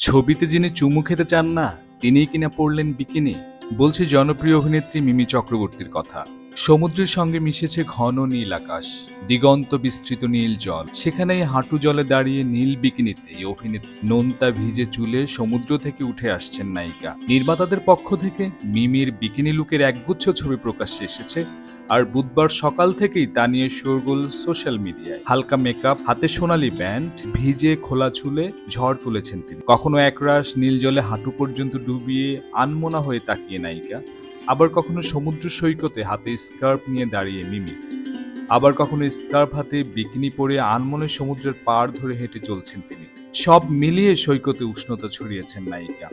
ছবিতে যিনি চুমু খেতে চান না তিনিই কিনা পড়লেন বিকিনি, বলছে জনপ্রিয় অভিনেত্রী মিমি চক্রবর্তীর কথা। সমুদ্রের সঙ্গে মিশেছে ঘন নীল আকাশ, দিগন্ত বিস্তৃত নীল জল, সেখানেই হাঁটু জলে দাঁড়িয়ে নীল বিকিনিতে এই অভিনেত্রী নোনতা ভিজে চুলে সমুদ্র থেকে উঠে আসছেন নায়িকা। নির্মাতাদের পক্ষ থেকে মিমির বিকিনি লুকের একগুচ্ছ ছবি প্রকাশ্যে এসেছে, আর বুধবার সকাল থেকেই তা নিয়ে শোরগোল সোশ্যাল মিডিয়ায়। হালকা মেকআপ, হাতে সোনালি ব্যান্ড, ভিজে খোলা চুলে ঝড় তুলেছেন তিনি। কখনো একরাশ নীল জলে হাঁটু পর্যন্ত ডুবিয়ে আনমনা হয়ে তাকিয়ে নায়িকা, আবার কখনো সমুদ্র সৈকতে হাতে স্কার্ফ নিয়ে দাঁড়িয়ে মিমি, আবার কখনো স্কার্ফ হাতে বিকিনি পরে আনমনে সমুদ্রের পাড় ধরে হেঁটে চলছেন তিনি। সব মিলিয়ে সৈকতে উষ্ণতা ছড়িয়েছেন নায়িকা।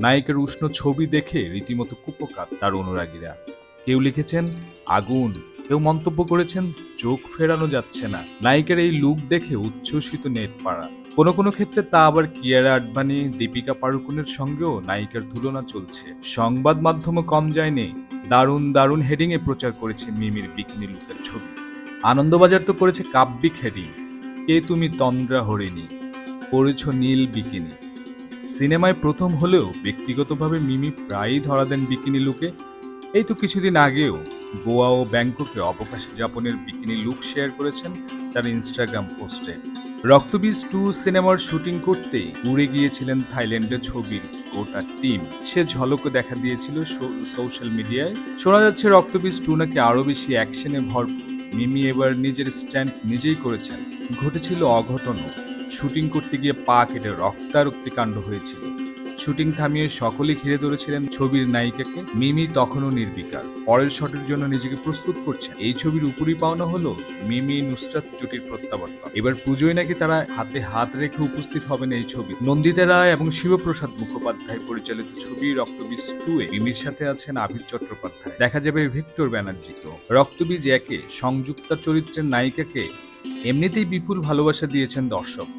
নায়িকার উষ্ণ ছবি দেখে রীতিমতো কুপোকাত তার অনুরাগীরা। কেউ লিখেছেন আগুন, কেউ মন্তব্য করেছেন চোখ ফেরানো যাচ্ছে না। নায়িকার এই লুক দেখে উচ্ছ্বসিত নেট পাড়া। কোনো কোনো ক্ষেত্রে তা আবার কিয়ারা আডবাণী, দীপিকা পাড়ুকোনের সঙ্গেও নায়িকার তুলনা চলছে। সংবাদ মাধ্যমও কম যায়নি, দারুণ দারুণ হেডিংয়ে প্রচার করেছে মিমির বিকিনি লুকের ছবি। আনন্দবাজার তো করেছে কাব্যিক হেডিং, কে তুমি তন্দ্রা হরিণী, পরেছ নীল বিকিনি। সিনেমায় প্রথম হলেও ব্যক্তিগতভাবে মিমি প্রায়ই ধরা দেন বিকিনি লুকে। এই তো কিছুদিন আগেও গোয়া ও ব্যাংককে অবকাশ যাপনের বিকিনি লুক শেয়ার করেছেন তার ইনস্টাগ্রাম পোস্টে। রক্তবীজ 2 সিনেমার শুটিং করতে উড়ে গিয়েছিলেন থাইল্যান্ডের ছবির গোটা টিম। সে ঝলকও দেখা দিয়েছিল সোশ্যাল মিডিয়ায়। শোনা যাচ্ছে রক্তবীজ 2 নাকি আরো বেশি অ্যাকশনে ভরপুর। মিমি এবার নিজের স্ট্যান্ড নিজেই করেছেন। ঘটেছিল অঘটনও, শুটিং করতে গিয়ে পা কেটে রক্তারক্তি কাণ্ড হয়েছিল। শুটিং থামিয়ে সকলে ঘিরে ধরেছিলেন ছবির নায়িকাকে। মিমি তখনও নির্বিকার, পরের শটের জন্য নিজেকে প্রস্তুত করছেন। এই ছবির উপরই পাওনা হলো মিমি নুসরাত জুটির প্রত্যাবর্তন। এবার পুজোয় নাকি তারা হাতে হাত রেখে উপস্থিত হবেন এই ছবি। নন্দিতা রায় এবং শিবপ্রসাদ মুখোপাধ্যায় পরিচালিত ছবি রক্তবীজ 2 এ মিমির সাথে আছেন আবির চট্টোপাধ্যায়। দেখা যাবে ভিক্টর ব্যানার্জিকেও। রক্তবীজ 1 এ সংযুক্তা চরিত্রের নায়িকাকে এমনিতেই বিপুল ভালোবাসা দিয়েছেন দর্শক।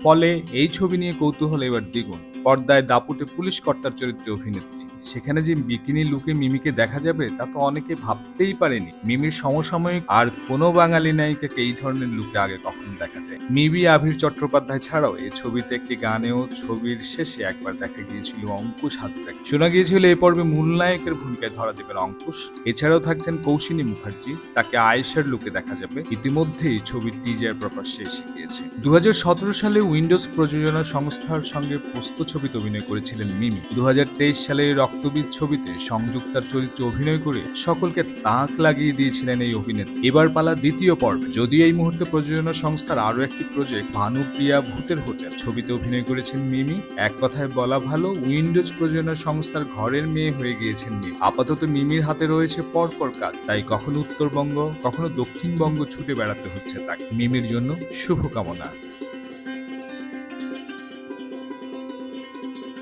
ফলে এই ছবি নিয়ে কৌতূহল এবার দ্বিগুণ। পর্দায় দাপুটে পুলিশ কর্তার চরিত্রে অভিনেত্রী, সেখানে যে বিকিনি লুকে মিমিকে দেখা যাবে তা তো অনেকে ভাবতেই পারেনি। মিমির সমসাময়িক আর কোনো বাঙালি নায়িকাকে এই ধরনের লুকে আগে কখনো দেখা যায়। মিমি, আবির চট্টোপাধ্যায় ছাড়াও এই ছবিতে একটি গানেও ছবির শেষে একবার দেখা গিয়েছিল অঙ্কুশ হাজরাকে। শোনা গিয়েছিল এই পর্বে মূল নায়কের ভূমিকায় ধরা দেবেন অঙ্কুশ। এছাড়াও থাকছেন কৌশিনী মুখার্জি, তাকে আয়েশার লুকে দেখা যাবে। ইতিমধ্যেই ছবির টিজার প্রকাশ্যে এসে গিয়েছে। 2017 সালে উইন্ডোজ প্রযোজনা সংস্থার সঙ্গে পোস্ত ছবিতে অভিনয় করেছিলেন মিমি। 2023 সালে রক্তবীজ ছবিতে সংযুক্তার চরিত্রে অভিনয় করে সকলকে তাক লাগিয়ে দিয়েছিলেন এই অভিনেত্রী। এবার পালা দ্বিতীয় পর্বে। যদিও এই মুহূর্তে প্রযোজনা সংস্থার আরো একটি প্রজেক্ট ভানুপ্রিয়া ভূতের হোটেল ছবিতে অভিনয় করেছেন মিমি। এক কথায় বলা ভালো, উইন্ডোজ প্রযোজনা সংস্থার ঘরের মেয়ে হয়ে গিয়েছেন মিমি। আপাতত মিমির হাতে রয়েছে পরপর কাজ, তাই কখনো উত্তরবঙ্গ, কখনো দক্ষিণবঙ্গ ছুটে বেড়াতে হচ্ছে তাকে। মিমির জন্য শুভকামনা।